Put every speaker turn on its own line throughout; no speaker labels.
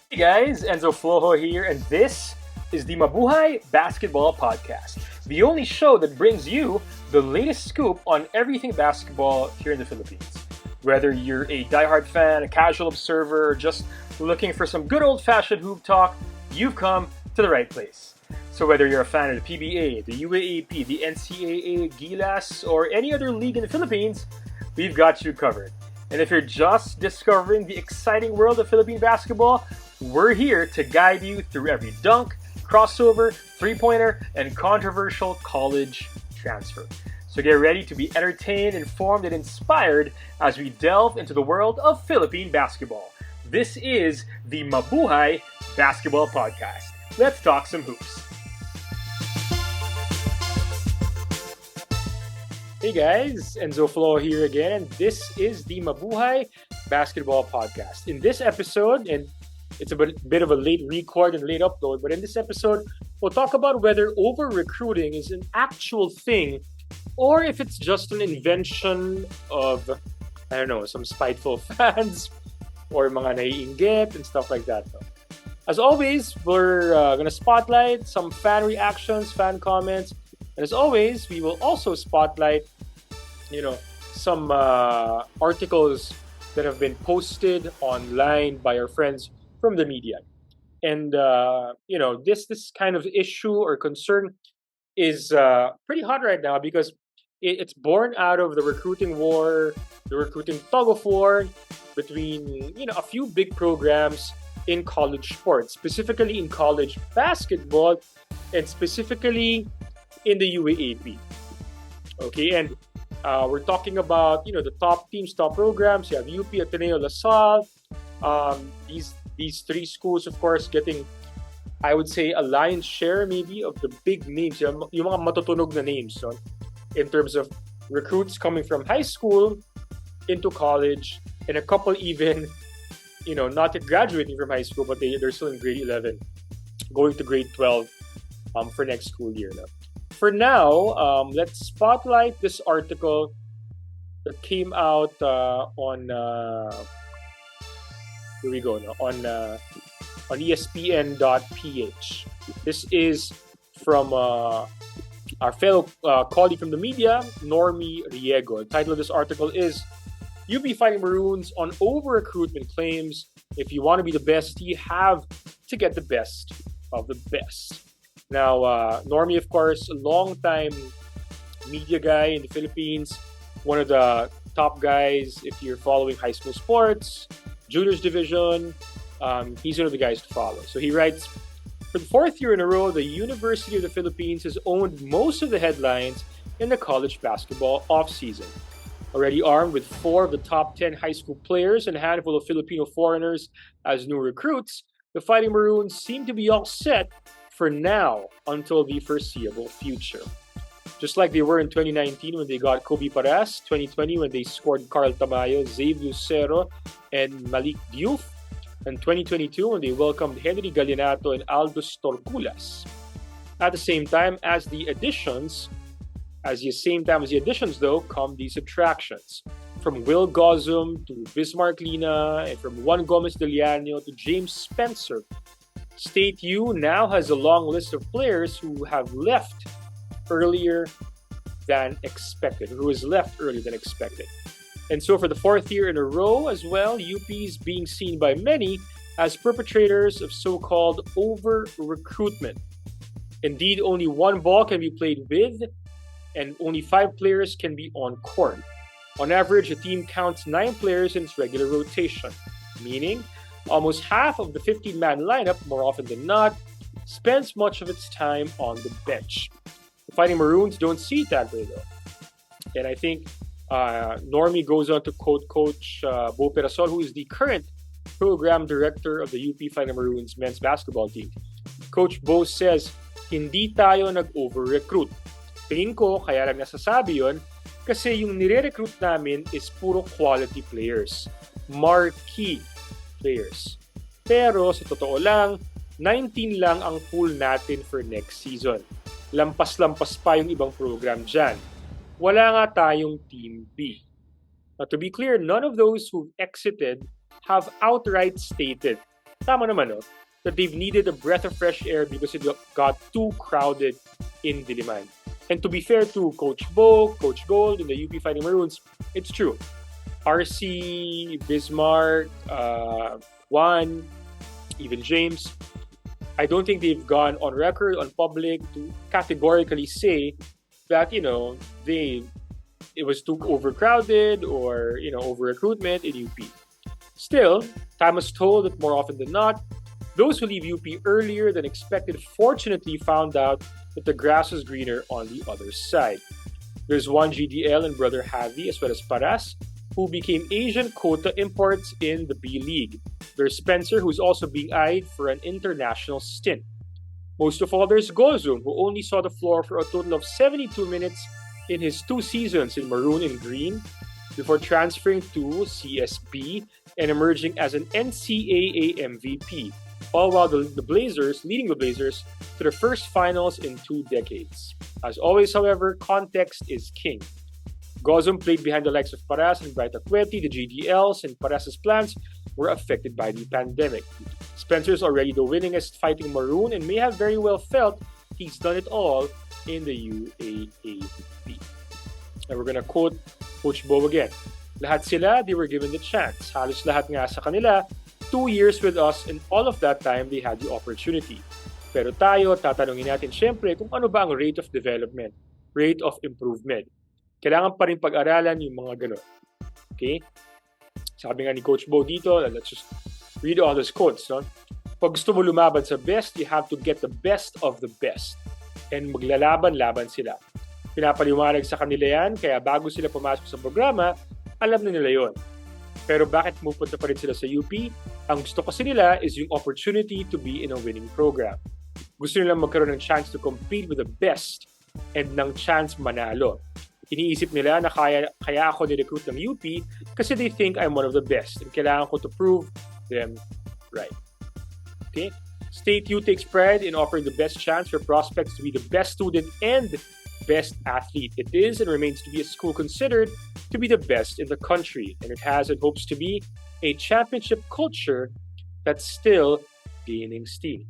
Hey guys, Enzo Flojo here, and this is the Mabuhay Basketball Podcast, the only show that brings you the latest scoop on everything basketball here in the Philippines. Whether you're a diehard fan, a casual observer, or just looking for some good old-fashioned hoop talk, you've come to the right place. So whether you're a fan of the PBA, the UAAP, the NCAA, Gilas, or any other league in the Philippines, we've got you covered. And if you're just discovering the exciting world of Philippine basketball, we're here to guide you through every dunk, crossover, three-pointer, and controversial college transfer. So get ready to be entertained, informed, and inspired as we delve into the world of Philippine basketball. This is the Mabuhay Basketball Podcast. Let's talk some hoops. Hey guys, Enzo Flo here again, and this is the Mabuhay Basketball Podcast. In this episode, and it's a bit of a late record and late upload, but in this episode, we'll talk about whether over-recruiting is an actual thing or if it's just an invention of, some spiteful fans or mga naiinggit and stuff like that. As always, we're going to spotlight some fan reactions, fan comments, and as always, we will also spotlight, some articles that have been posted online by our friends from the media. And, this kind of issue or concern is pretty hot right now because it's born out of the recruiting war, the recruiting tug-of-war between, a few big programs in college sports, specifically in college basketball and specifically in the UAAP. Okay, and we're talking about, the top teams, top programs. You have UP, Ateneo, LaSalle. These three schools, of course, getting, I would say, a lion's share maybe of the big names, yung mga matutunog na names, no? In terms of recruits coming from high school into college, and a couple even, not yet graduating from high school, but they're still in grade 11, going to grade 12 for next school year. No? For now, let's spotlight this article that came out on here we go, no? On ESPN.ph. This is from our fellow colleague from the media, Normie Riego. The title of this article is UP Fighting Maroons on over-recruitment claims. If you want to be the best, you have to get the best of the best. Now, Normie, of course, a long-time media guy in the Philippines, one of the top guys if you're following high school sports, juniors division. He's one of the guys to follow. So he writes, for the fourth year in a row, the University of the Philippines has owned most of the headlines in the college basketball offseason. Already armed with 4 of the top 10 high school players and a handful of Filipino foreigners as new recruits, the Fighting Maroons seem to be all set for now until the foreseeable future. Just like they were in 2019 when they got Kobe Paras, 2020 when they scored Carl Tamayo, Zave Lucero, and Malik Diouf, and 2022 when they welcomed Henry Galinato and Aldous Torculas. At the same time as the additions, though, come the subtractions. From Will Gozum to Bismarck Lina, and from Juan Gomez Deliano to James Spencer. State U now has a long list of players who have left earlier than expected. And so for the fourth year in a row as well, UP is being seen by many as perpetrators of so-called over-recruitment. Indeed, only one ball can be played with, and only 5 players can be on court. On average, a team counts 9 players in its regular rotation, meaning almost half of the 15-man lineup, more often than not, spends much of its time on the bench. The Fighting Maroons don't see it that way, though. And I think Normie goes on to quote Coach Bo Perasol, who is the current program director of the UP Fighting Maroons men's basketball team. Coach Bo says, hindi tayo nag-over-recruit. Tingin ko, kaya lang nasasabi yun, kasi yung nire-recruit namin is puro quality players. Marquee players. Pero sa totoo lang, 19 lang ang pool natin for next season. Lampas-lampas pa yung ibang program dyan. wala nga tayong Team B. Now, to be clear, none of those who've exited have outright stated, tama naman, no, that they've needed a breath of fresh air because it got too crowded in Diliman. And to be fair to Coach Bo, Coach Gold, and the UP Fighting Maroons, it's true. RC, Bismarck, Juan, even James, I don't think they've gone on record, on public, to categorically say that, it was too overcrowded or, over-recruitment in UP. Still, time has told that more often than not, those who leave UP earlier than expected fortunately found out that the grass was greener on the other side. There's one GDL and brother Javi as well as Paras, who became Asian quota imports in the B League. There's Spencer, who's also being eyed for an international stint. Most of all, there's Gozum, who only saw the floor for a total of 72 minutes in his 2 seasons in Maroon and Green before transferring to CSB and emerging as an NCAA MVP, all while leading the Blazers to the first finals in 2 decades. As always, however, context is king. Gozum played behind the likes of Paras and Bright Akweti, the GDLs, and Paras's plans were affected by the pandemic. Spencer is already the winningest fighting Maroon and may have very well felt he's done it all in the UAAP. And we're gonna quote Coach Bo again. Lahat sila, they were given the chance. Halos lahat nga sa kanila, 2 years with us, and all of that time, they had the opportunity. Pero tayo, tatanungin natin syempre kung ano ba ang rate of development, rate of improvement. Kailangan pa rin pag-aralan yung mga ganun. Okay? Sabi nga ni Coach Bo dito, let's just read all those quotes. No? Pag gusto mo lumaban sa best, you have to get the best of the best. And maglalaban-laban sila. Pinapaliwanag sa kanila yan, kaya bago sila pumasok sa programa, alam na nila yon. Pero bakit pupunta pa rin sila sa UP? Ang gusto kasi nila is yung opportunity to be in a winning program. Gusto nila magkaroon ng chance to compete with the best and ng chance manalo. Iniisip nila na kaya ako ni-recruit ng UP kasi they think I'm one of the best and kailangan ko to prove them right. Okay? State U takes pride in offering the best chance for prospects to be the best student and best athlete. It is and remains to be a school considered to be the best in the country, and it has and hopes to be a championship culture that's still gaining steam.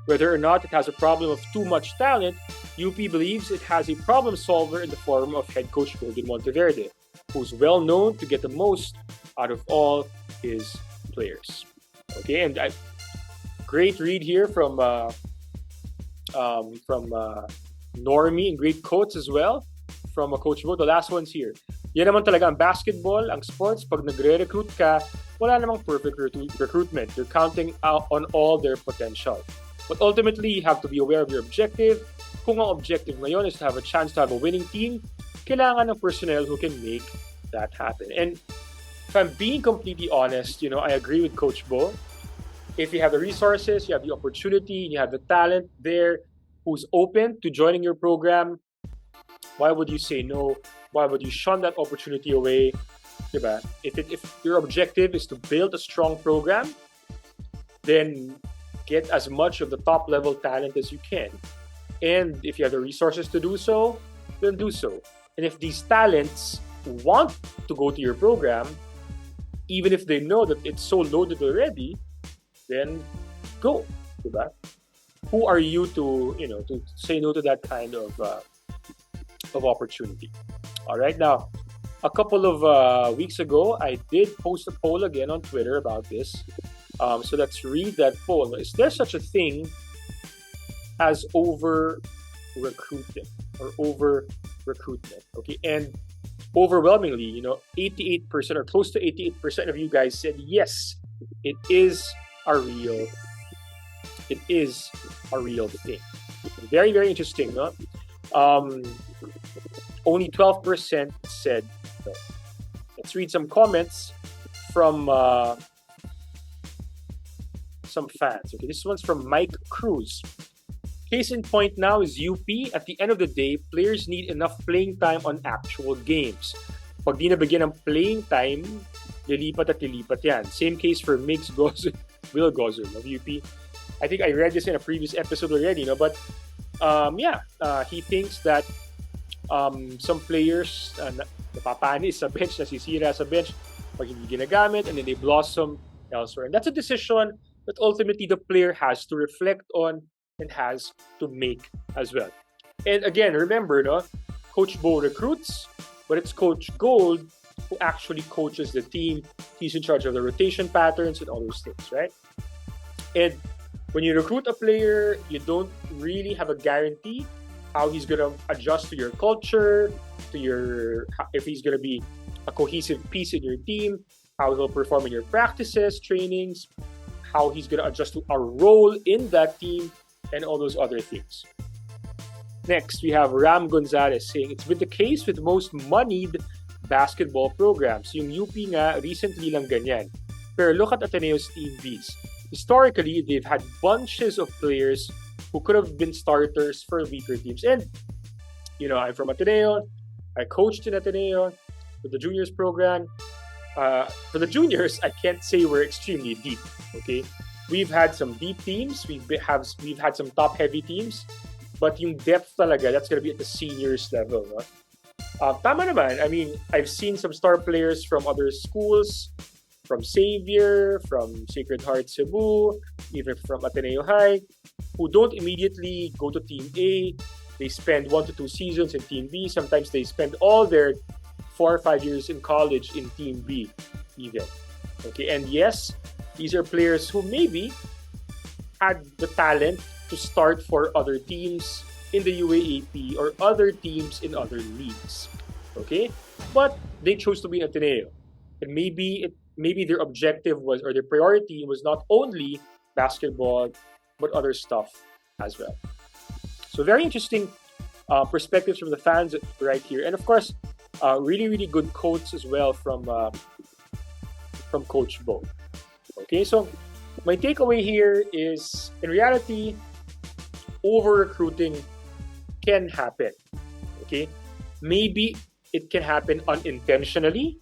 Whether or not it has a problem of too much talent, UP believes it has a problem solver in the form of head coach Golden Monteverde, who's well known to get the most out of all his players. Okay, and great read here from Normie, and great quotes as well from Coach Bo. The last one's here. Yan naman talaga ang basketball, ang sports. Pag nagre-recruit ka, wala namang perfect recruitment. You're counting on all their potential. But ultimately, you have to be aware of your objective. Kung ang objective ngayon is to have a chance to have a winning team, kailangan ng personnel who can make that happen. And if I'm being completely honest, I agree with Coach Bo. If you have the resources, you have the opportunity, you have the talent there who's open to joining your program, why would you say no? Why would you shun that opportunity away? Diba? If your objective is to build a strong program, then get as much of the top level talent as you can. And if you have the resources to do so, then do so. And if these talents want to go to your program, even if they know that it's so loaded already, then go. Diba? Who are you to say no to that kind of opportunity? All right, now, a couple of weeks ago, I did post a poll again on Twitter about this. So let's read that poll. Is there such a thing as over-recruiting or over-recruitment? Okay, and overwhelmingly, 88% or close to 88% of you guys said yes, it is a real thing. Very, very interesting, no? Only 12% said no. Let's read some comments from some fans. Okay, this one's from Mike Cruz. Case in point now is UP. At the end of the day, players need enough playing time on actual games. Pag di nabigyan ng playing time, lilipat at lilipat yan. Same case for Migs Gozum, Will Gozum of UP. I think I read this in a previous episode already, but he thinks that Some players napapanis sa bench, nasisira sa bench pag hindi ginagamit, and then they blossom elsewhere. And that's a decision that ultimately the player has to reflect on and has to make as well. And again, remember, no, Coach Bo recruits, but it's Coach Gold who actually coaches the team. He's in charge of the rotation patterns and all those things, right? And when you recruit a player, you don't really have a guarantee how he's going to adjust to your culture, if he's going to be a cohesive piece in your team, how he'll perform in your practices, trainings, how he's going to adjust to a role in that team, and all those other things. Next, we have Ram Gonzalez saying, it's been the case with most moneyed basketball programs. Yung UP nga, recently lang ganyan. Pero look at Ateneo's Team Bs. Historically, they've had bunches of players who could have been starters for weaker teams. And, I'm from Ateneo. I coached in Ateneo with the juniors program. For the juniors, I can't say we're extremely deep. Okay, we've had some deep teams. We've had some top-heavy teams. But yung depth talaga, that's gonna be at the seniors level. No? Tama naman. I mean, I've seen some star players from other schools, from Xavier, from Sacred Heart Cebu, even from Ateneo High, who don't immediately go to Team A. They spend 1 to 2 seasons in Team B. Sometimes they spend all their 4 or 5 years in college in Team B even. Okay, and yes, these are players who maybe had the talent to start for other teams in the UAAP or other teams in other leagues. Okay, but they chose to be in Ateneo. And maybe their objective was, or their priority was, not only basketball, but other stuff as well. So very interesting perspectives from the fans right here. And of course, really, really good quotes as well from Coach Bo. Okay, so my takeaway here is, in reality, over-recruiting can happen. Okay, maybe it can happen unintentionally,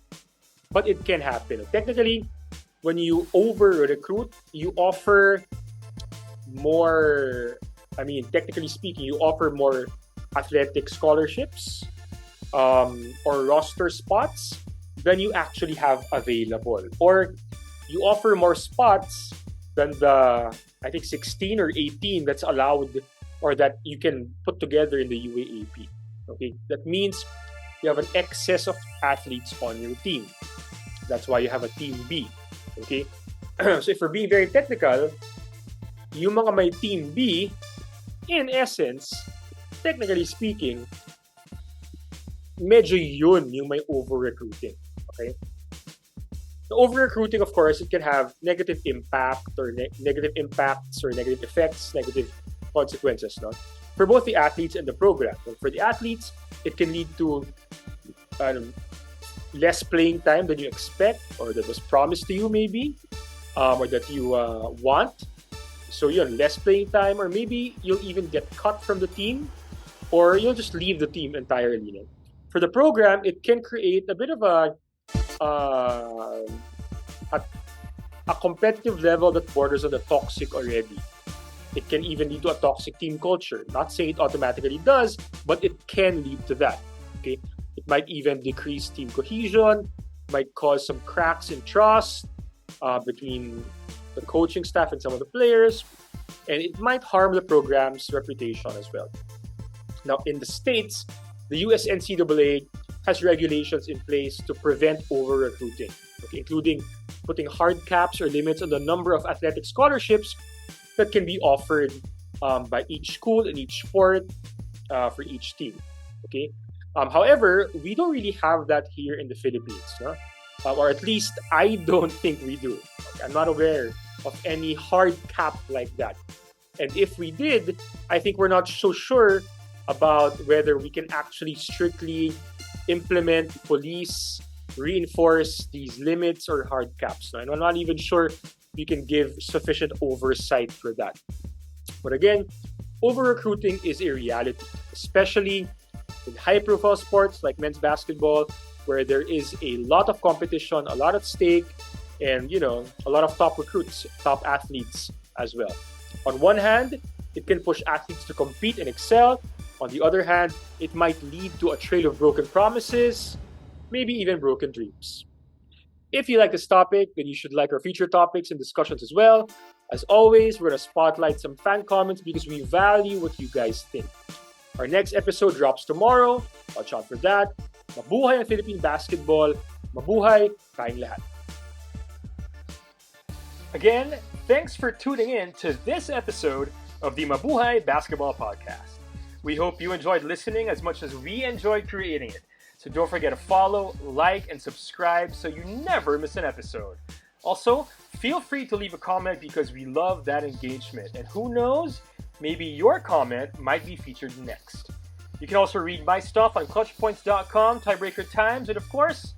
but it can happen. Technically, when you over-recruit, you offer more, technically speaking, you offer more athletic scholarships or roster spots than you actually have available. Or you offer more spots than the, 16 or 18 that's allowed or that you can put together in the UAAP. Okay, that means you have an excess of athletes on your team. That's why you have a Team B. Okay, so if we're being very technical, yung mga may Team B, in essence, technically speaking, medyo yun yung may over-recruiting. Okay? The over-recruiting, of course, it can have negative impact or negative impacts or negative effects, negative consequences, no? For both the athletes and the program. For the athletes, it can lead to less playing time than you expect or that was promised to you maybe, or that you want. So less playing time, or maybe you'll even get cut from the team, or you'll just leave the team entirely. No? For the program, it can create a bit of a competitive level that borders on the toxic already. It can even lead to a toxic team culture. Not saying it automatically does, but it can lead to that. Okay, it might even decrease team cohesion, might cause some cracks in trust between the coaching staff and some of the players, and it might harm the program's reputation as well. Now, in the States, the US NCAA has regulations in place to prevent over-recruiting, okay, including putting hard caps or limits on the number of athletic scholarships that can be offered by each school in each sport for each team. Okay. However, we don't really have that here in the Philippines, no? Or at least I don't think we do. Okay? I'm not aware of any hard cap like that. And if we did, I think we're not so sure about whether we can actually strictly implement, police, reinforce these limits or hard caps. No? And I'm not even sure we can give sufficient oversight for that. But again, over-recruiting is a reality, especially in high-profile sports like men's basketball, where there is a lot of competition, a lot at stake, and a lot of top recruits, top athletes as well. On one hand, it can push athletes to compete and excel. On the other hand, it might lead to a trail of broken promises, maybe even broken dreams. If you like this topic, then you should like our future topics and discussions as well. As always, we're going to spotlight some fan comments because we value what you guys think. Our next episode drops tomorrow. Watch out for that. Mabuhay ang Philippine basketball. Mabuhay tayong lahat. Again, thanks for tuning in to this episode of the Mabuhay Basketball Podcast. We hope you enjoyed listening as much as we enjoyed creating it. So don't forget to follow, like, and subscribe so you never miss an episode. Also, feel free to leave a comment because we love that engagement. And who knows, maybe your comment might be featured next. You can also read my stuff on clutchpoints.com, Tiebreaker Times, and of course,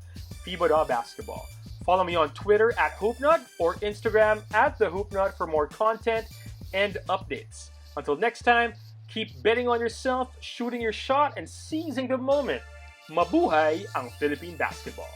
FIBA.basketball. Follow me on Twitter at HoopNut or Instagram at TheHoopNut for more content and updates. Until next time, keep betting on yourself, shooting your shot, and seizing the moment. Mabuhay ang Philippine basketball.